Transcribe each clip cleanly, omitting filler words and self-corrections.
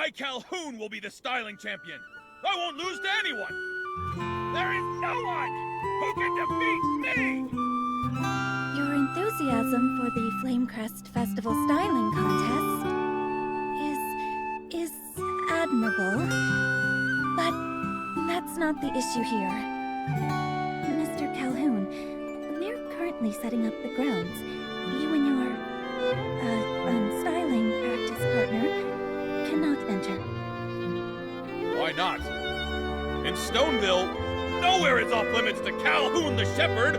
I, Calhoun, will be the styling champion. I won't lose to anyone. There is no one who can defeat me! Your enthusiasm for the Flamecrest Festival Styling Contest is admirable, but that's not the issue here. Mr. Calhoun, we're currently setting up the grounds. You and your, styling practice partner cannot enter. Why not? In Stoneville, nowhere is off limits to Calhoun the Shepherd!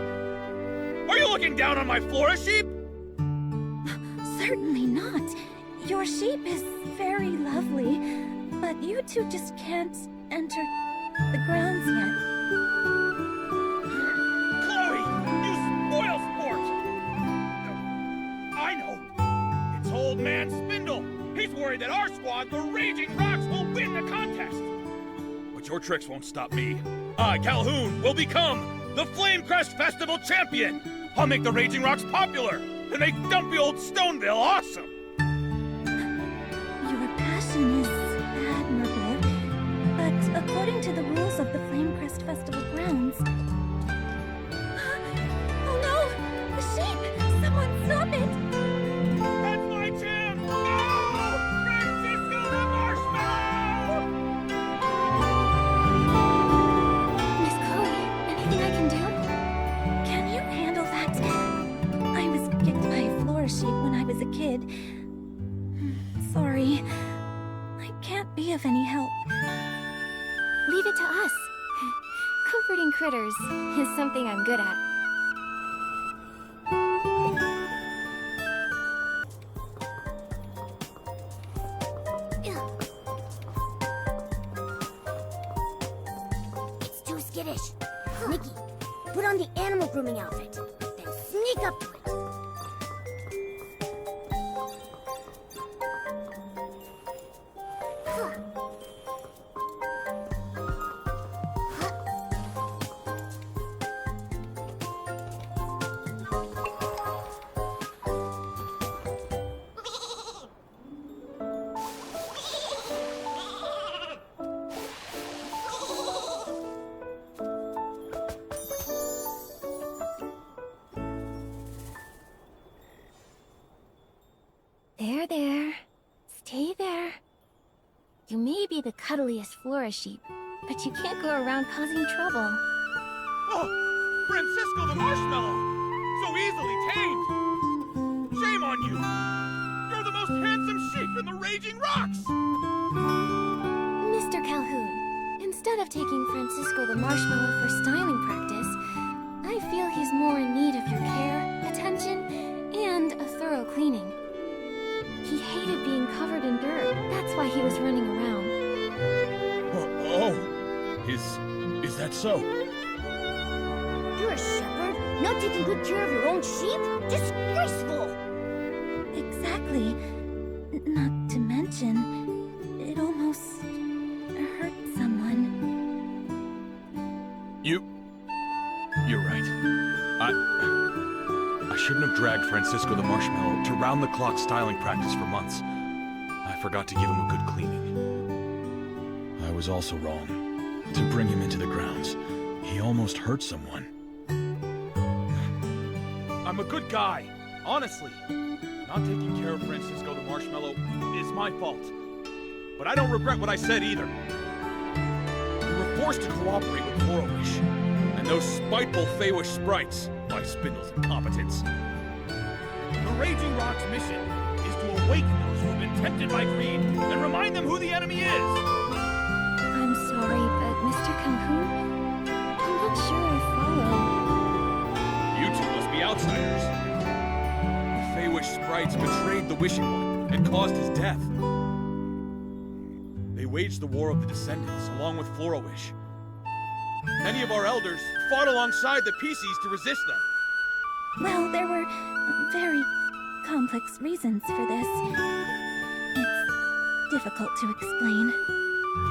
Are you looking down on my Flora sheep? Certainly not. Your sheep is very lovely, but you two just can't enter the grounds yet. Chloe, you spoil sport! I know. It's old man Spindle. He's worried that our squad, the Raging Rocks, will win the contest. But your tricks won't stop me. I, Calhoun, will become the Flamecrest Festival champion! I'll make the Raging Rocks popular, and make dumpy old Stoneville awesome! Your passion is admirable, but according to the rules of the Flamecrest Festival grounds... Oh no! The sheep! Someone stop it! That's my Tim! No! Francisco the Marshmallow! Miss Chloe, anything I can do? Can you handle that? I was kicked by a Flora sheep when I was a kid. Sorry. I can't be of any help. Leave it to us. Comforting critters is something I'm good at. It's too skittish. Nikki, put on the animal grooming outfit, then sneak up to it. There. Stay there. You may be the cuddliest Flora sheep, but you can't go around causing trouble. Oh! Francisco the Marshmallow! So easily tamed! Shame on you! You're the most handsome sheep in the Raging Rocks! Mr. Calhoun, instead of taking Francisco the Marshmallow for styling practice, I feel he's more in need of your care, attention, and a thorough cleaning. He hated being covered in dirt. That's why he was running around. Is that so? You're a shepherd, not taking good care of your own sheep? Disgraceful! Exactly. Not to mention, it almost hurt someone. You're right. I shouldn't have dragged Francisco the Marshmallow to round-the-clock styling practice for months. I forgot to give him a good cleaning. I was also wrong to bring him into the grounds. He almost hurt someone. I'm a good guy, honestly. Not taking care of Francisco the Marshmallow is my fault. But I don't regret what I said either. We were forced to cooperate with Flora-Wish, and those spiteful Feywish sprites by Spindle's incompetence. The Raging Rock's mission is to awaken those who have been tempted by greed and remind them who the enemy is. I'm sorry, but Mr. Calhoun, I'm not sure I follow. You two must be outsiders. The Feywish sprites betrayed the Wishing One and caused his death. They waged the War of the Descendants along with Flora-Wish. Many of our elders fought alongside the PCs to resist them. Well, there were very complex reasons for this. It's difficult to explain.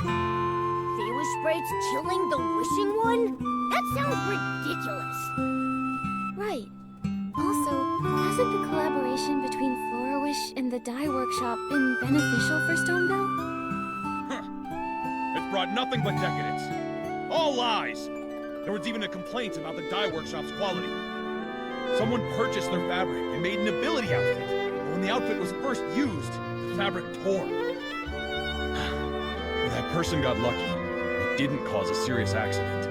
Feywish sprites killing the Wishing One? That sounds ridiculous. Right. Also, hasn't the collaboration between Flora-Wish and the Dye Workshop been beneficial for Stoneville? brought nothing but decadence. All lies. There was even a complaint about the dye workshop's quality. Someone purchased their fabric and made an ability outfit. But when the outfit was first used, the fabric tore. That person got lucky. It didn't cause a serious accident.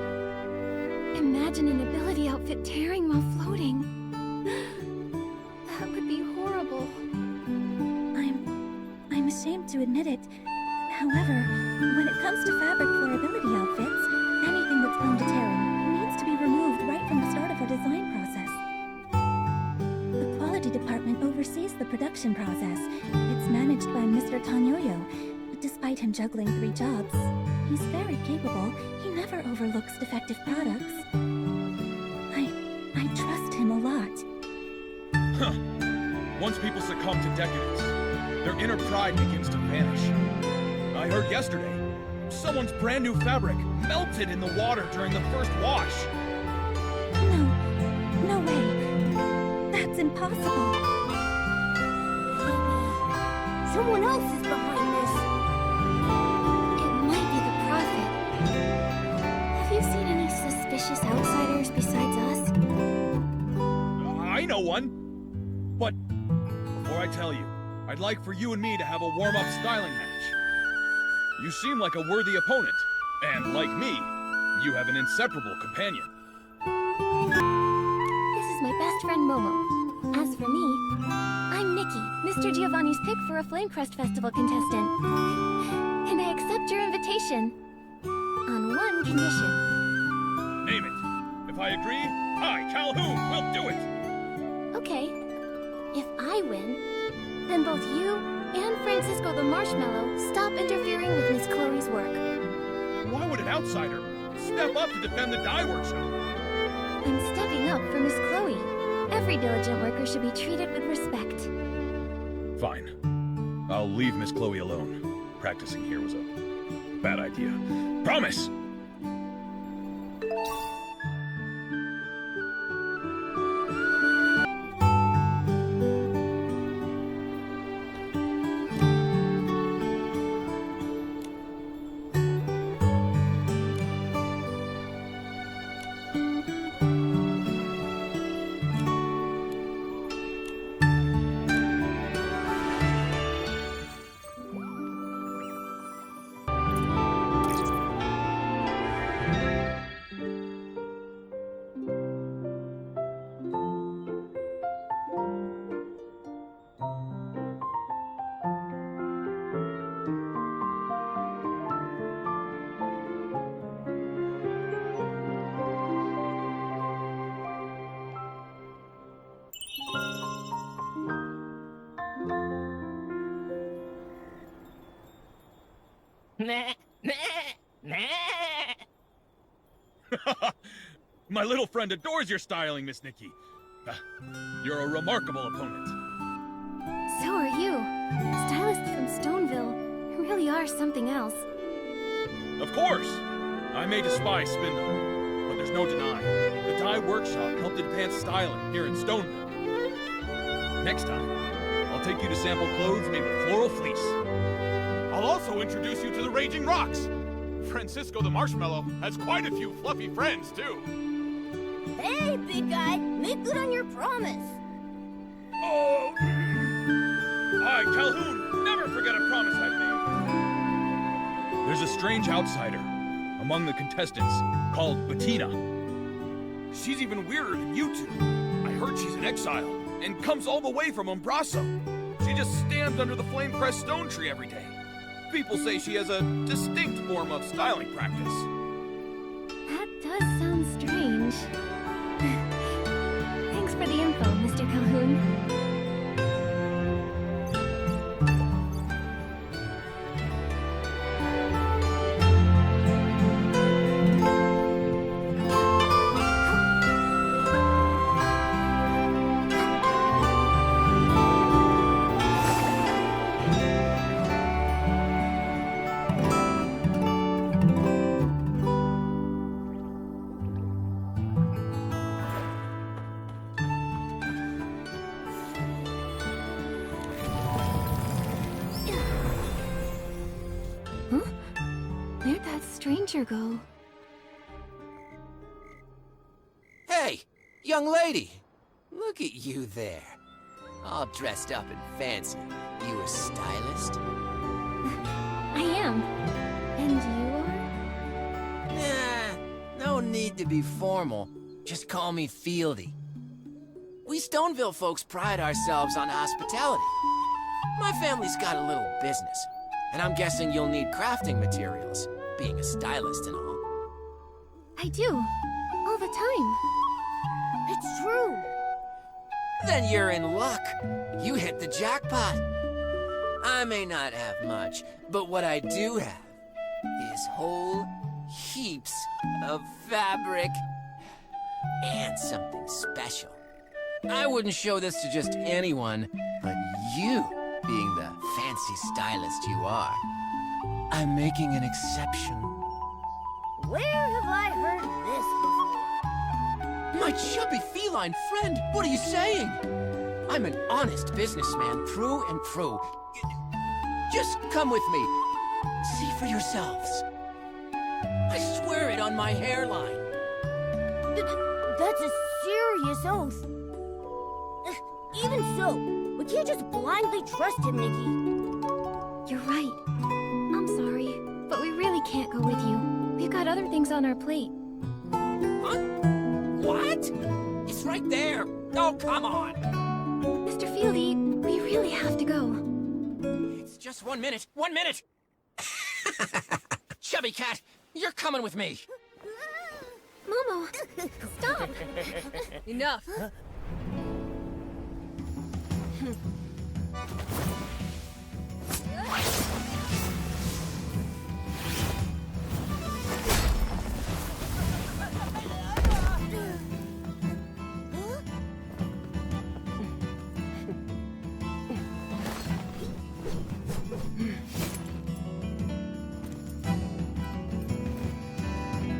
Imagine an ability outfit tearing while floating. That would be horrible. I'm ashamed to admit it. However, when it comes to fabric for ability outfits, anything that's prone to tearing needs to be removed right from the start of our design process. The quality department oversees the production process. It's managed by Mr. Tanyoyo. Despite him juggling 3 jobs, he's very capable. He never overlooks defective products. I trust him a lot. Huh. Once people succumb to decadence, their inner pride begins to vanish. I heard yesterday, someone's brand new fabric melted in the water during the first wash. No way. That's impossible. Someone else is behind this. It might be the Prophet. Have you seen any suspicious outsiders besides us? I know one. But before I tell you, I'd like for you and me to have a warm-up styling match. You seem like a worthy opponent, and like me, you have an inseparable companion. This is my best friend Momo. As for me, I'm Nikki, Mr. Giovanni's pick for a Flamecrest Festival contestant. And I accept your invitation. On one condition. Name it. If I agree, I, Calhoun, will do it. Okay. If I win, then both you and Francisco the Marshmallow stop interfering with Miss Chloe's work. Why would an outsider step up to defend the dye workshop? I'm stepping up for Miss Chloe. Every diligent worker should be treated with respect. Fine. I'll leave Miss Chloe alone. Practicing here was a bad idea. Promise! My little friend adores your styling, Miss Nikki. You're a remarkable opponent. So are you. Stylists from Stoneville really are something else. Of course! I may despise Spindle, but there's no denying. The dye workshop helped advance styling here in Stoneville. Next time, I'll take you to sample clothes made with floral fleece. I'll also introduce you to the Raging Rocks. Francisco the Marshmallow has quite a few fluffy friends, too. Hey, big guy, make good on your promise. Oh! I, Calhoun, never forget a promise I've made. There's a strange outsider among the contestants called Bettina. She's even weirder than you two. I heard she's in exile and comes all the way from Umbraso. She just stands under the Flamecrest stone tree every day. People say she has a distinct form of styling practice. That does sound strange. Thanks for the info, Mr. Calhoun. danger go? Hey, young lady! Look at you there. All dressed up and fancy. You a stylist? I am. And you are? Nah, no need to be formal. Just call me Fieldy. We Stoneville folks pride ourselves on hospitality. My family's got a little business, and I'm guessing you'll need crafting materials, being a stylist and all. I do. All the time. It's true. Then you're in luck. You hit the jackpot. I may not have much, but what I do have is whole heaps of fabric and something special. I wouldn't show this to just anyone, but you, being the fancy stylist you are, I'm making an exception. Where have I heard this before? My chubby feline friend, what are you saying? I'm an honest businessman, through and through. Just come with me. See for yourselves. I swear it on my hairline. That's a serious oath. Even so, we can't just blindly trust him, Nikki. You're right. I'm sorry, but we really can't go with you. We've got other things on our plate. Huh? What? It's right there. Oh, come on. Mr. Fieldy, we really have to go. It's just 1 minute. 1 minute. Chubby cat, you're coming with me. Momo, stop! Enough.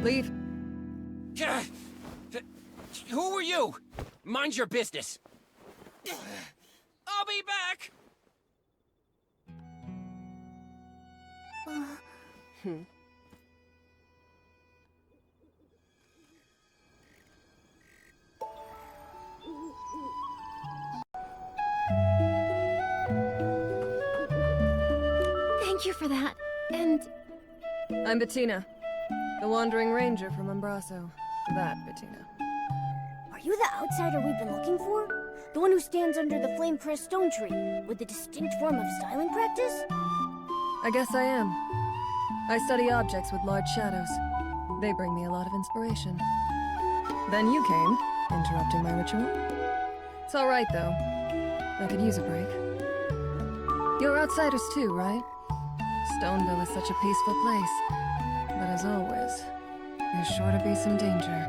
Leave. Who are you? Mind your business. I'll be back. Thank you for that. And I'm Bettina, the Wandering Ranger from Embraso. That Bettina. Are you the outsider we've been looking for? The one who stands under the Flamecrest stone tree, with the distinct form of styling practice? I guess I am. I study objects with large shadows. They bring me a lot of inspiration. Then you came, interrupting my ritual. It's all right, though. I could use a break. You're outsiders too, right? Stoneville is such a peaceful place. But as always, there's sure to be some danger.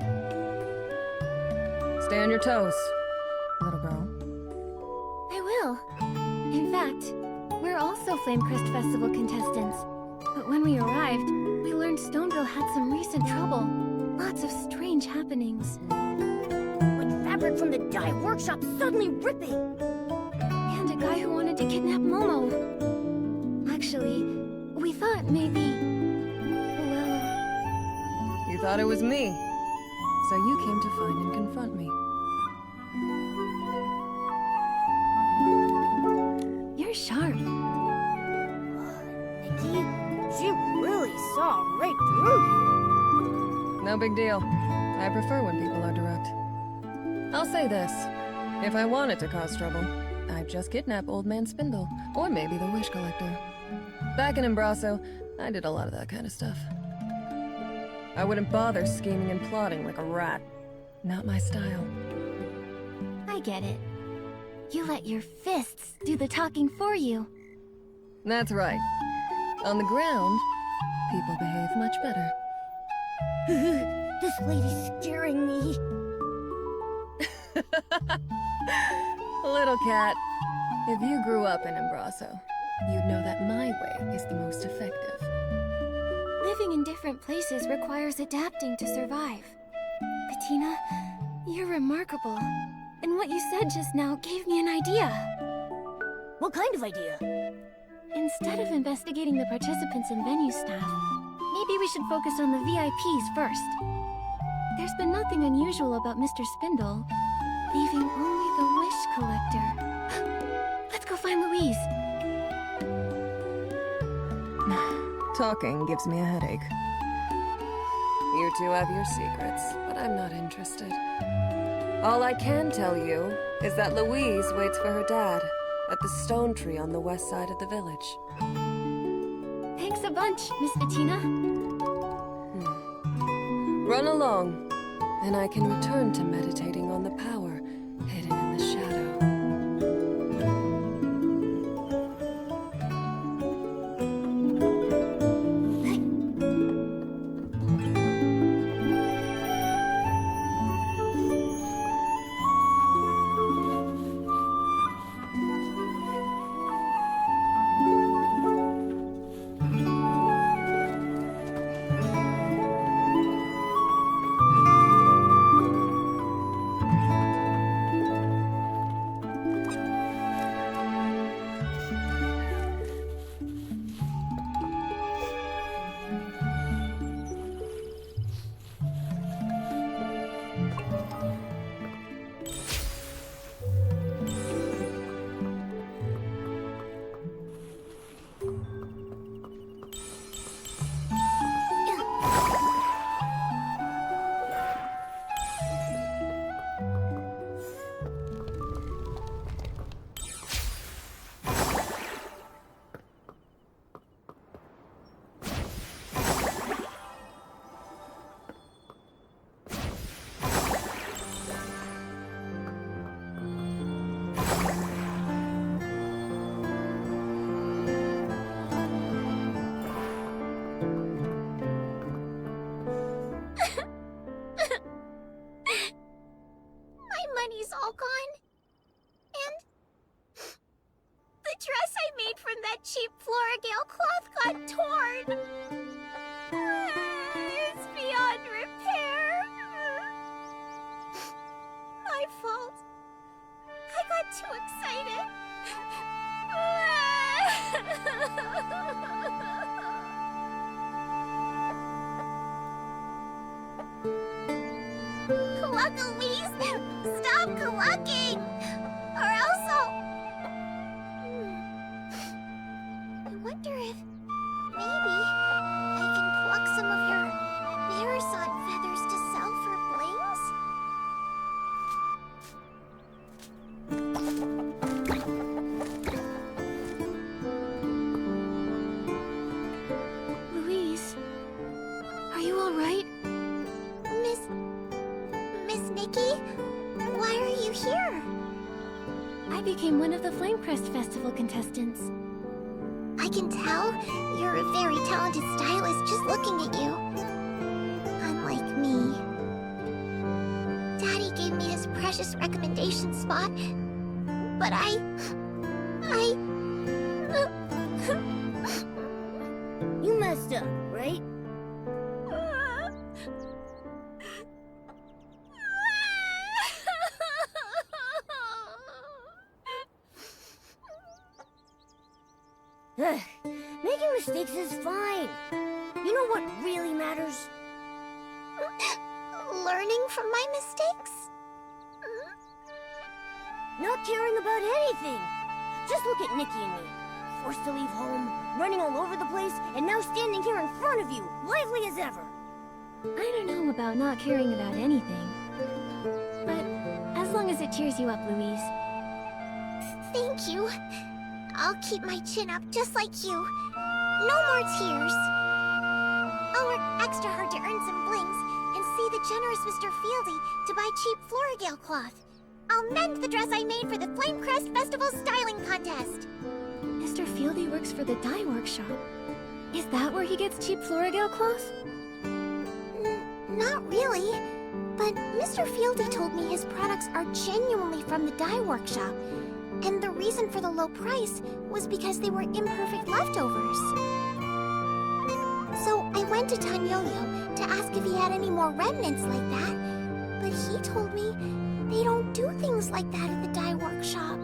Stay on your toes, little girl. I will. In fact, we're also Flamecrest Festival contestants. But when we arrived, we learned Stoneville had some recent trouble. Lots of strange happenings. Like fabric from the dye workshop suddenly ripping! And a guy who wanted to kidnap Momo. Actually, we thought maybe... well... You thought it was me. So you came to find and confront me. You're sharp. Nikki, she really saw right through you. No big deal. I prefer when people are direct. I'll say this. If I wanted to cause trouble, I'd just kidnap Old Man Spindle, or maybe the Wish Collector. Back in Embraso, I did a lot of that kind of stuff. I wouldn't bother scheming and plotting like a rat. Not my style. I get it. You let your fists do the talking for you. That's right. On the ground, people behave much better. This lady's scaring me. Little cat, if you grew up in Embraso, you'd know that my way is the most effective. Living in different places requires adapting to survive. Bettina, you're remarkable. And what you said just now gave me an idea. What kind of idea? Instead of investigating the participants and venue staff, maybe we should focus on the VIPs first. There's been nothing unusual about Mr. Spindle, leaving only the wish collector. Let's go find Louise. Talking gives me a headache. You two have your secrets, but I'm not interested. All I can tell you is that Louise waits for her dad at the stone tree on the west side of the village. Thanks a bunch, Miss Bettina. Run along, and I can return to meditating on the power hidden in the shadow. Money's all gone. And the dress I made from that cheap Floragale cloth got torn. It's beyond repair. My fault. I got too excited. Louise, stop clucking, or else I'll... I wonder if maybe I can pluck some of your Marasant feathers to sell for blings? Louise, are you all right? Miss Nikki? Why are you here? I became one of the Flamecrest Festival contestants. I can tell you're a very talented stylist just looking at you. Unlike me. Daddy gave me his precious recommendation spot, but You messed up, right? Making mistakes is fine. You know what really matters? Learning from my mistakes? Not caring about anything. Just look at Nikki and me. Forced to leave home, running all over the place, and now standing here in front of you, lively as ever. I don't know about not caring about anything. But as long as it cheers you up, Louise. Thank you. I'll keep my chin up just like you. No more tears. I'll work extra hard to earn some blings and see the generous Mr. Fieldy to buy cheap Floragale cloth. I'll mend the dress I made for the Flamecrest Festival Styling Contest. Mr. Fieldy works for the dye workshop. Is that where he gets cheap Floragale cloth? Not really. But Mr. Fieldy told me his products are genuinely from the dye workshop. And the reason for the low price was because they were imperfect leftovers. So I went to Tanyolio to ask if he had any more remnants like that, but he told me they don't do things like that at the dye workshop.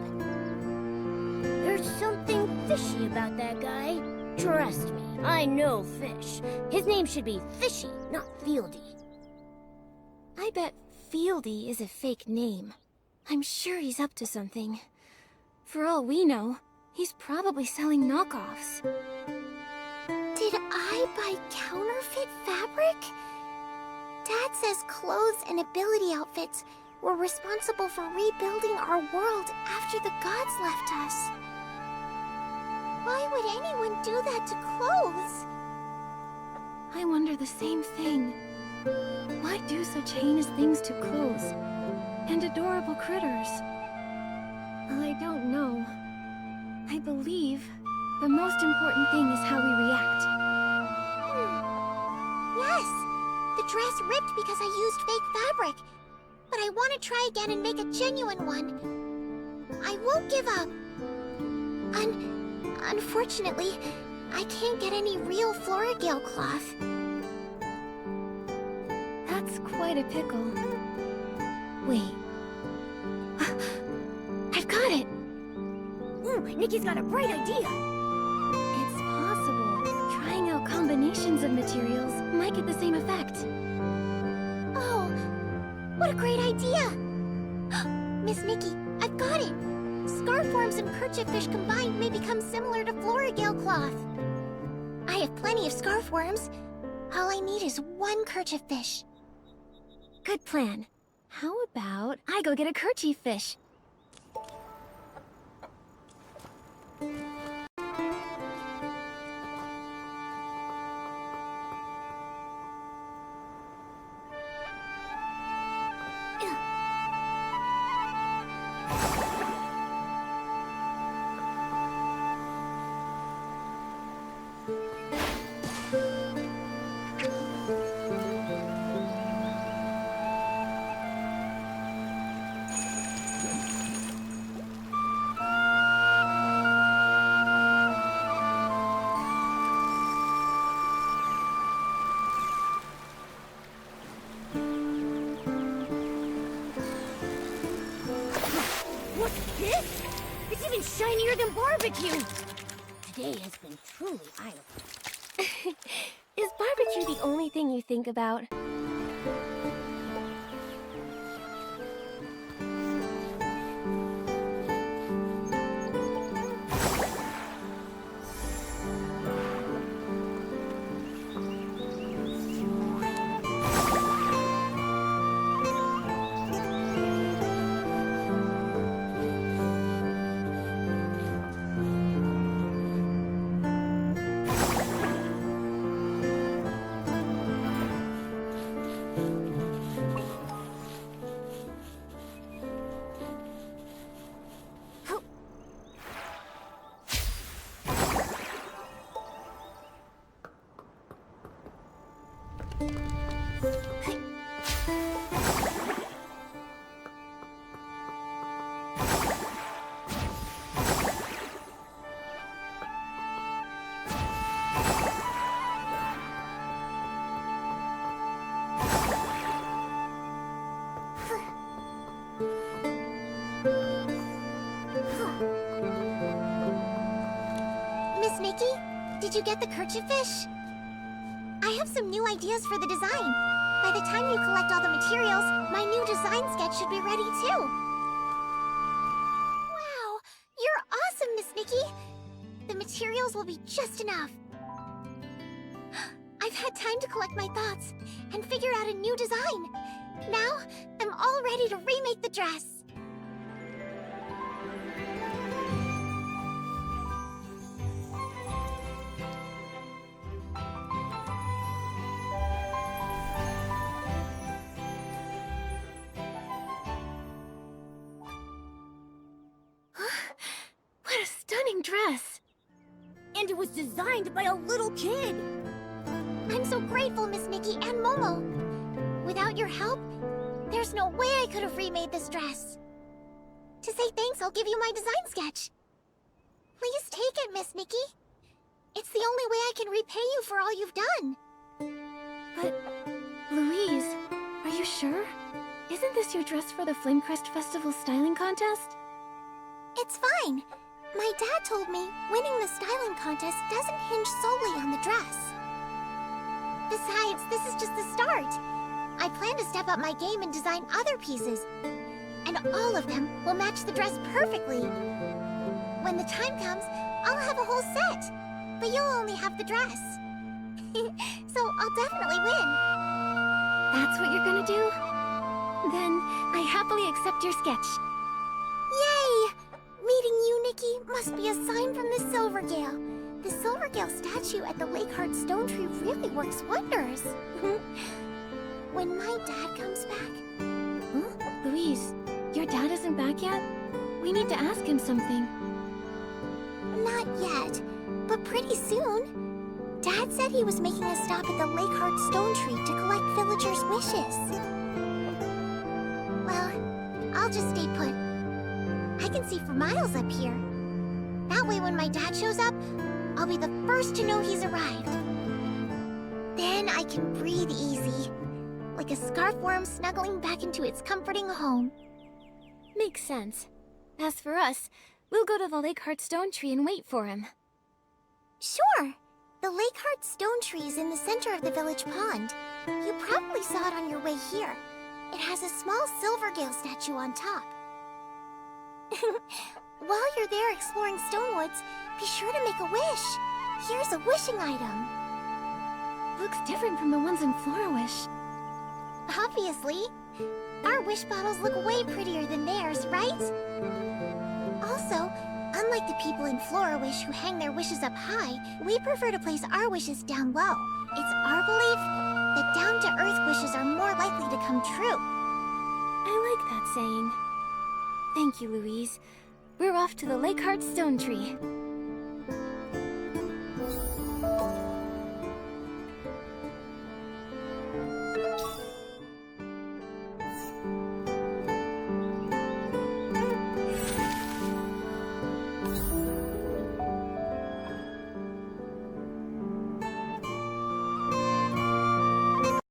There's something fishy about that guy. Trust me. I know Fish. His name should be Fishy, not Fieldy. I bet Fieldy is a fake name. I'm sure he's up to something. For all we know, he's probably selling knockoffs. Did I buy counterfeit fabric? Dad says clothes and ability outfits were responsible for rebuilding our world after the gods left us. Why would anyone do that to clothes? I wonder the same thing. Why do such heinous things to clothes and adorable critters? Well, I don't know. I believe the most important thing is how we react. Yes, the dress ripped because I used fake fabric. But I want to try again and make a genuine one. I won't give up. Unfortunately, I can't get any real Florigale cloth. That's quite a pickle. Wait. I've got it! Ooh, Nikki's got a bright idea. It's possible. Trying out combinations of materials might get the same effect. Oh, what a great idea! Miss Nikki, I've got it! Scarf worms and kerchief fish combined may become similar to Florigale cloth. I have plenty of scarf worms. All I need is one kerchief fish. Good plan. How about I go get a kerchief fish? What's this? It's even shinier than barbecue. Today has been truly eye-opening. Is barbecue the only thing you think about? Miss Nikki, did you get the kerchief fish? I have some new ideas for the design. By the time you collect all the materials, my new design sketch should be ready too. Wow, you're awesome, Miss Nikki. The materials will be just enough. I've had time to collect my thoughts and figure out a new design. Now, I'm all ready to remake the dress. What a stunning dress! And it was designed by a little kid. I'm so grateful, Miss Nikki and Momo. Without your help, there's no way I could have remade this dress. To say thanks, I'll give you my design sketch. Please take it, Miss Nikki. It's the only way I can repay you for all you've done. But, Louise, are you sure? Isn't this your dress for the Flamecrest Festival styling contest? It's fine. My dad told me winning the styling contest doesn't hinge solely on the dress. Besides, this is just the start. I plan to step up my game and design other pieces. And all of them will match the dress perfectly. When the time comes, I'll have a whole set. But you'll only have the dress. So I'll definitely win. That's what you're gonna do? Then I happily accept your sketch. Yay! Meeting you, Nikki, must be a sign from the Silvergale. The Silvergale statue at the Lakeheart Stone Tree really works wonders. When my dad comes back... Huh? Louise, your dad isn't back yet? We need to ask him something. Not yet, but pretty soon. Dad said he was making a stop at the Lakeheart Stone Tree to collect villagers' wishes. Well, I'll just stay put. I can see for miles up here. That way when my dad shows up, I'll be the first to know he's arrived. Then I can breathe easy, like a scarf worm snuggling back into its comforting home. Makes sense. As for us, we'll go to the Lakeheart Stone Tree and wait for him. Sure! The Lakeheart Stone Tree is in the center of the village pond. You probably saw it on your way here. It has a small Silvergale statue on top. While you're there exploring Stonewoods, be sure to make a wish. Here's a wishing item. Looks different from the ones in Florawish. Obviously. Our wish bottles look way prettier than theirs, right? Also, unlike the people in Florawish who hang their wishes up high, we prefer to place our wishes down low. It's our belief that down-to-earth wishes are more likely to come true. I like that saying. Thank you, Louise. We're off to the Lakeheart Stone Tree.